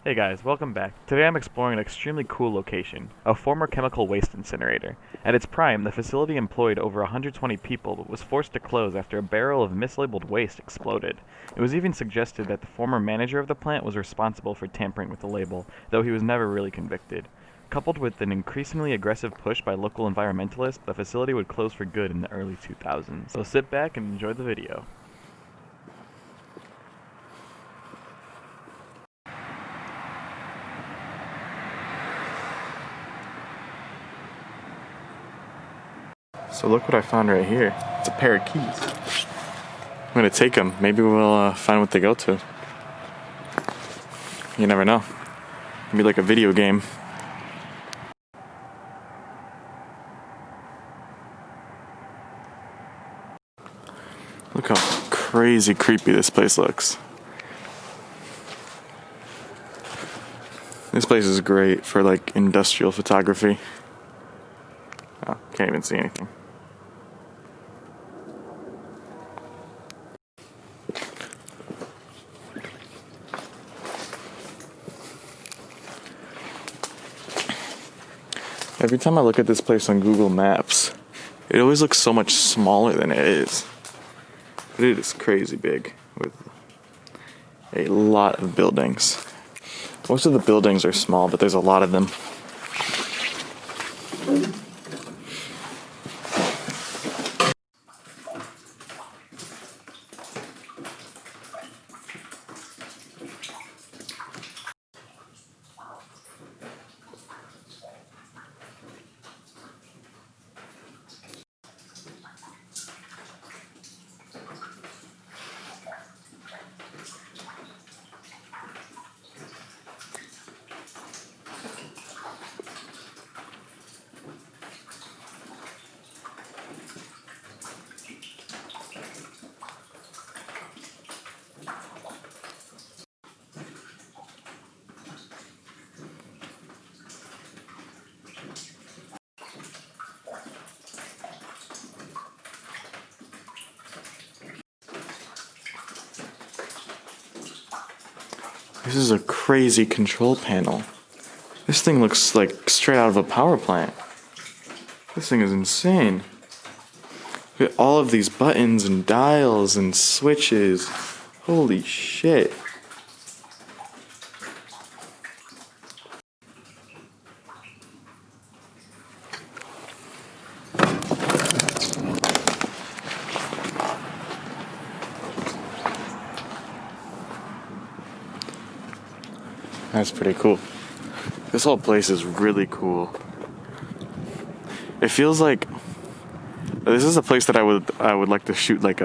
Hey guys, welcome back. Today I'm exploring an extremely cool location, a former chemical waste incinerator. At its prime, the facility employed over 120 people but was forced to close after a barrel of mislabeled waste exploded. It was even suggested that the former manager of the plant was responsible for tampering with the label, though he was never really convicted. Coupled with an increasingly aggressive push by local environmentalists, the facility would close for good in the early 2000s. So sit back and enjoy the video. So look what I found right here. It's a pair of keys. I'm gonna take them. Maybe we'll find what they go to. You never know. It'll be like a video game. Look how crazy creepy this place looks. This place is great for like industrial photography. Oh, can't even see anything. Every time I look at this place on Google Maps, it always looks so much smaller than it is. But it is crazy big with a lot of buildings. Most of the buildings are small, but there's a lot of them. This is a crazy control panel. This thing looks like straight out of a power plant. This thing is insane. Look at all of these buttons and dials and switches. Holy shit. That's pretty cool. This whole place is really cool. It feels like this is a place that I would like to shoot like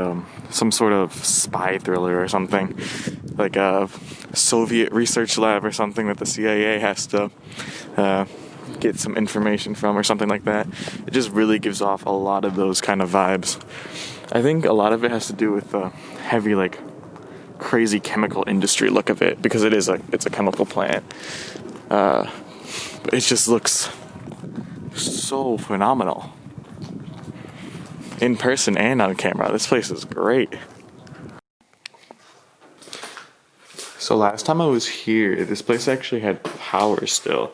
some sort of spy thriller or something, like a Soviet research lab or something that the CIA has to get some information from or something like that. It just really gives off a lot of those kind of vibes. I think a lot of it has to do with the heavy like crazy chemical industry look of it, because it's a chemical plant. It just looks so phenomenal in person and on camera. This place is great. So last time I was here, this place actually had power still.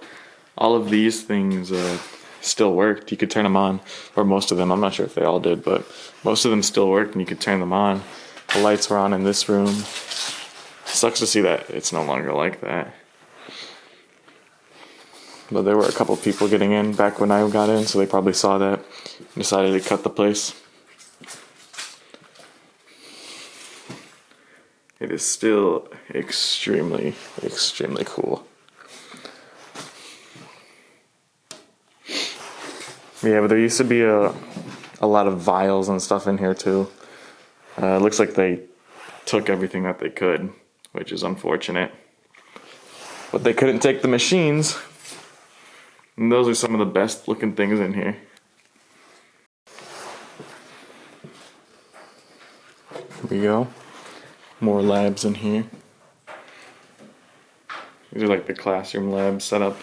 All of these things still worked. You could turn them on, or most of them. I'm not sure if they all did, but most of them still worked and you could turn them on. The lights were on in this room. Sucks to see that it's no longer like that. But there were a couple people getting in back when I got in, so they probably saw that and decided to cut the place. It is still extremely, extremely cool. Yeah, but there used to be a lot of vials and stuff in here too. It looks like they took everything that they could, which is unfortunate. But they couldn't take the machines. And those are some of the best looking things in here. Here we go. More labs in here. These are like the classroom lab setup.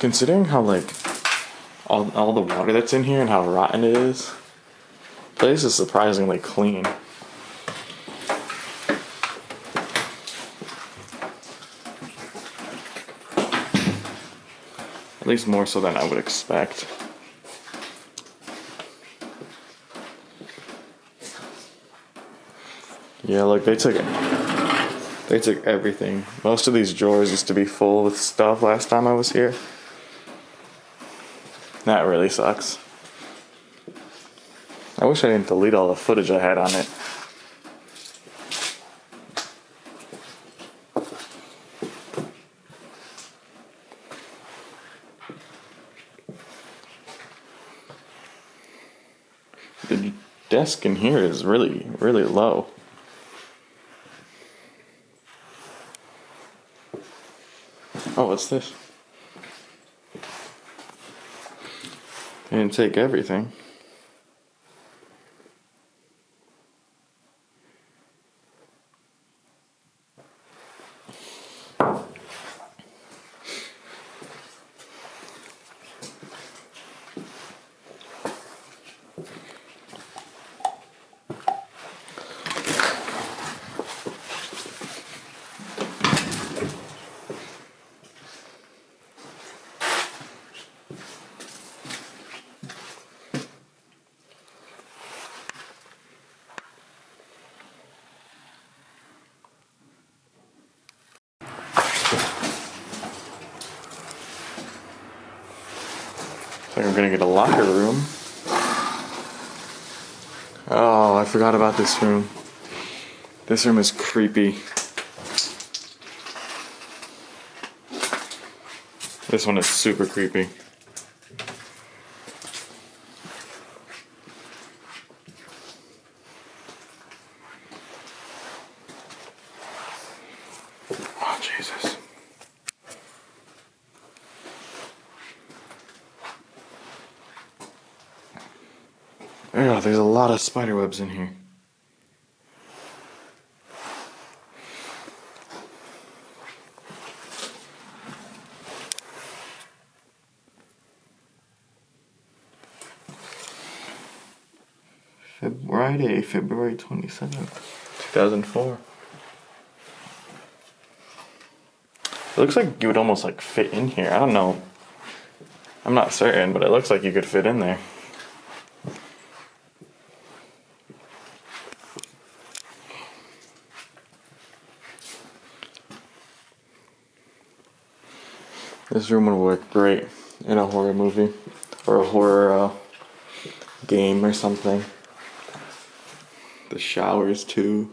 Considering how like all the water that's in here and how rotten it is, the place is surprisingly clean. At least more so than I would expect. Yeah, look, they took everything. Most of these drawers used to be full with stuff last time I was here. That really sucks. I wish I didn't delete all the footage I had on it. The desk in here is really, really low. Oh, what's this? They didn't take everything. I think I'm gonna get a locker room. Oh, I forgot about this room. This room is creepy. This one is super creepy. Oh, Jesus. Oh, there's a lot of spider webs in here. Friday, February 27th, 2004. It looks like you would almost like fit in here. I don't know. I'm not certain, but it looks like you could fit in there. This room would work great in a horror movie or a horror game or something. The showers too.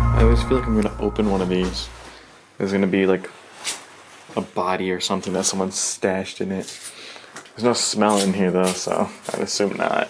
I always feel like I'm gonna open one of these. There's gonna be like a body or something that someone stashed in it. There's no smell in here though, so I'd assume not.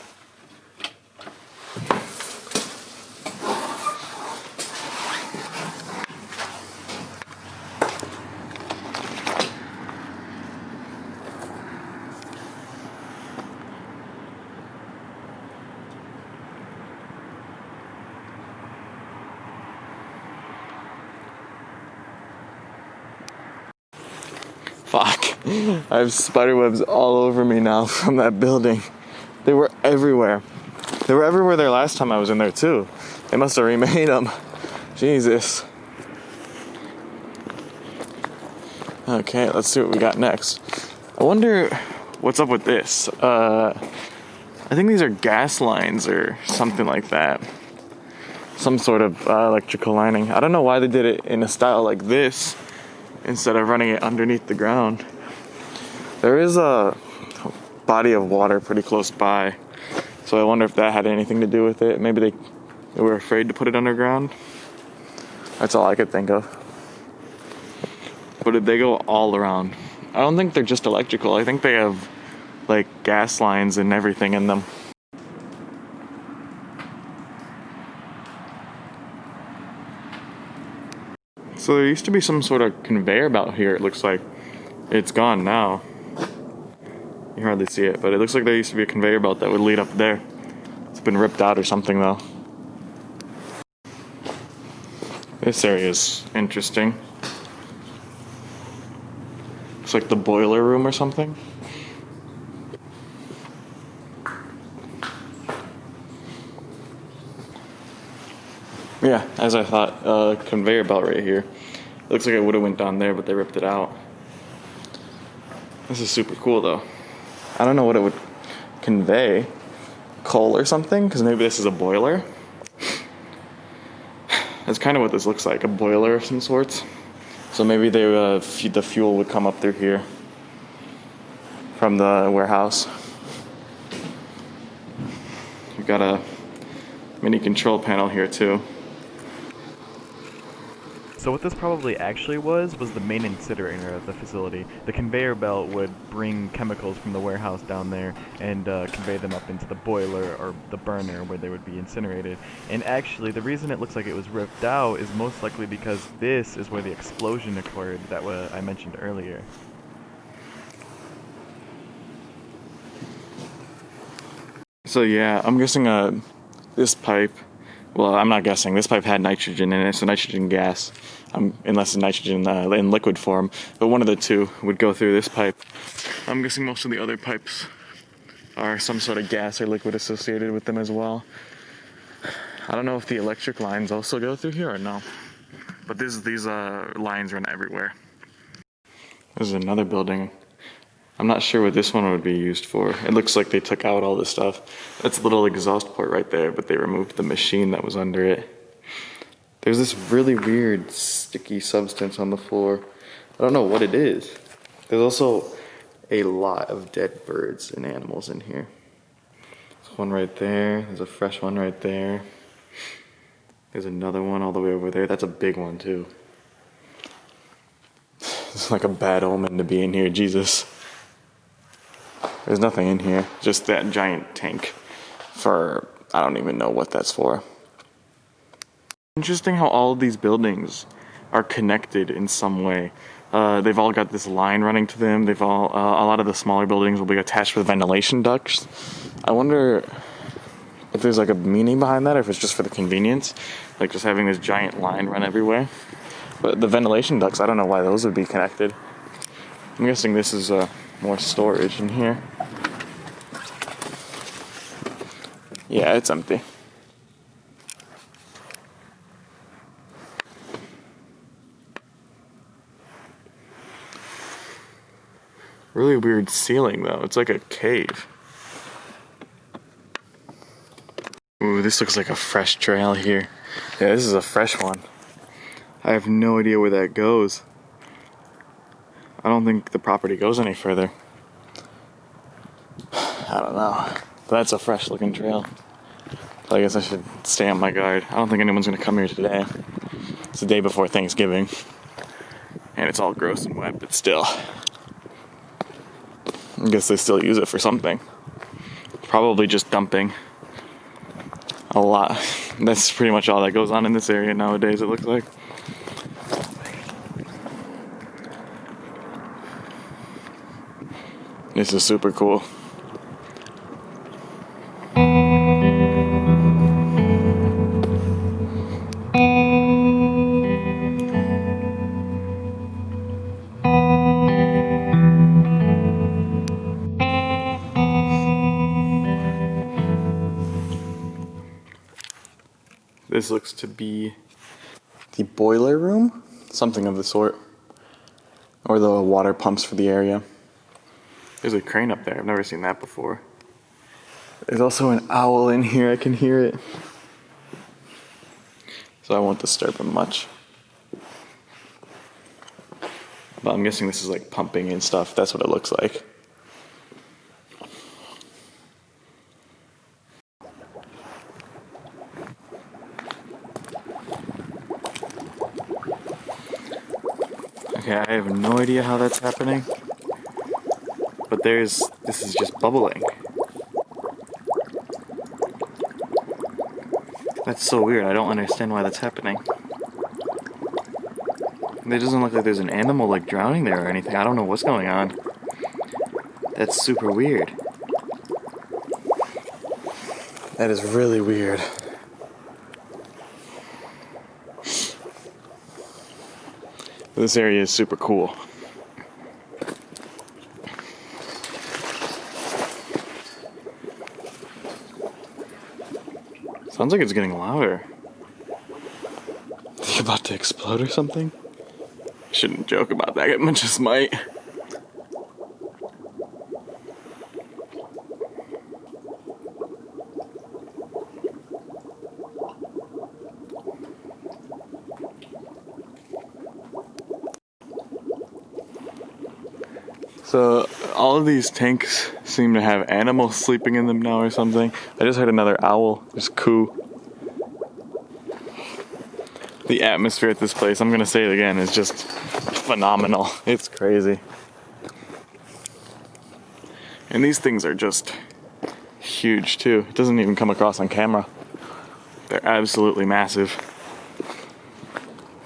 Fuck. I have spider webs all over me now from that building. They were everywhere. They were everywhere there last time I was in there too. They must have remade them. Jesus. Okay, let's see what we got next. I wonder what's up with this. I think these are gas lines or something like that. Some sort of electrical lining. I don't know why they did it in a style like this instead of running it underneath the ground. There is a body of water pretty close by, so I wonder if that had anything to do with it. Maybe they were afraid to put it underground. That's all I could think of. But they go all around. I don't think they're just electrical. I think they have like gas lines and everything in them. So there used to be some sort of conveyor belt here, it looks like. It's gone now. You hardly see it, but it looks like there used to be a conveyor belt that would lead up there. It's been ripped out or something though. This area is interesting. It's like the boiler room or something. Yeah, as I thought, conveyor belt right here. It looks like it would have went down there, but they ripped it out. This is super cool though. I don't know what it would convey. Coal or something? Because maybe this is a boiler. That's kind of what this looks like, a boiler of some sorts. So maybe they the fuel would come up through here from the warehouse. We've got a mini control panel here too. So what this probably actually was the main incinerator of the facility. The conveyor belt would bring chemicals from the warehouse down there and convey them up into the boiler or the burner where they would be incinerated. And actually, the reason it looks like it was ripped out is most likely because this is where the explosion occurred that I mentioned earlier. So yeah, I'm guessing this pipe, well, I'm not guessing, this pipe had nitrogen in it, so nitrogen gas, unless it's nitrogen in liquid form, but one of the two would go through this pipe. I'm guessing most of the other pipes are some sort of gas or liquid associated with them as well. I don't know if the electric lines also go through here or no, but these lines run everywhere. This is another building. I'm not sure what this one would be used for. It looks like they took out all this stuff. That's a little exhaust port right there, but they removed the machine that was under it. There's this really weird sticky substance on the floor. I don't know what it is. There's also a lot of dead birds and animals in here. There's one right there. There's a fresh one right there. There's another one all the way over there. That's a big one too. It's like a bad omen to be in here, Jesus. There's nothing in here, just that giant tank for, I don't even know what that's for. Interesting how all of these buildings are connected in some way. They've all got this line running to them. They've all, a lot of the smaller buildings will be attached with ventilation ducts. I wonder if there's like a meaning behind that, or if it's just for the convenience, like just having this giant line run everywhere. But the ventilation ducts, I don't know why those would be connected. I'm guessing this is more storage in here. Yeah, it's empty. Really weird ceiling though. It's like a cave. Ooh, this looks like a fresh trail here. Yeah, this is a fresh one. I have no idea where that goes. I don't think the property goes any further. I don't know. But that's a fresh looking trail. I guess I should stay on my guard. I don't think anyone's gonna come here today. It's the day before Thanksgiving. And it's all gross and wet, but still. I guess they still use it for something. Probably just dumping. A lot. That's pretty much all that goes on in this area nowadays, it looks like. This is super cool. This looks to be the boiler room, something of the sort, or the water pumps for the area. There's a crane up there. I've never seen that before. There's also an owl in here. I can hear it. So I won't disturb him much. But I'm guessing this is like pumping and stuff. That's what it looks like. Okay, I have no idea how that's happening. But this is just bubbling. That's so weird. I don't understand why that's happening. It doesn't look like there's an animal like drowning there or anything. I don't know what's going on. That's super weird. That is really weird. This area is super cool. Sounds like it's getting louder. Is it about to explode or something? I shouldn't joke about that, it just might. So all of these tanks seem to have animals sleeping in them now or something. I just heard another owl just coo. The atmosphere at this place, I'm gonna say it again, is just phenomenal. It's crazy. And these things are just huge too. It doesn't even come across on camera. They're absolutely massive.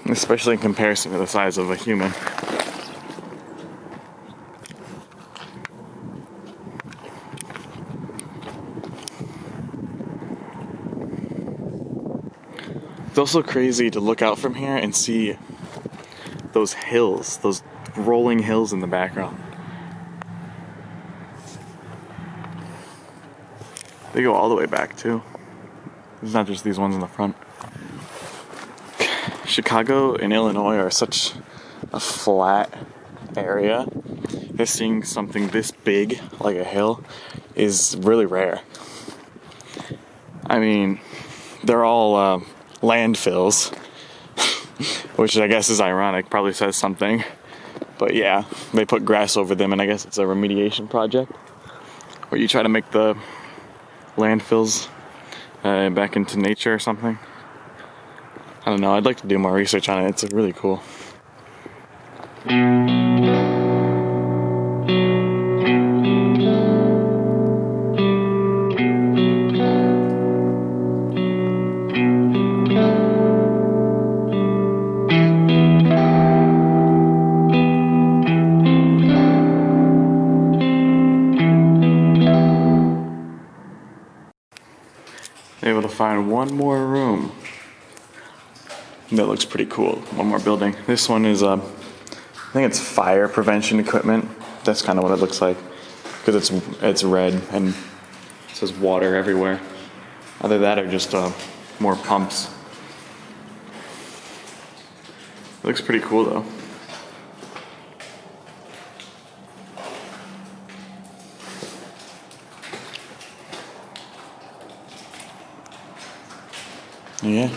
Especially in comparison to the size of a human. It's also crazy to look out from here and see those hills, those rolling hills in the background. They go all the way back too. It's not just these ones in the front. Chicago and Illinois are such a flat area that seeing something this big, like a hill, is really rare. I mean, they're all landfills, which I guess is ironic, probably says something. But yeah, they put grass over them, and I guess it's a remediation project where you try to make the landfills back into nature or something. I don't know, I'd like to do more research on it. It's really cool. Able to find one more room that looks pretty cool. One more building. This one is I think it's fire prevention equipment. That's kind of what it looks like because it's red and it says water everywhere. Either that or just more pumps. It looks pretty cool though. Yeah.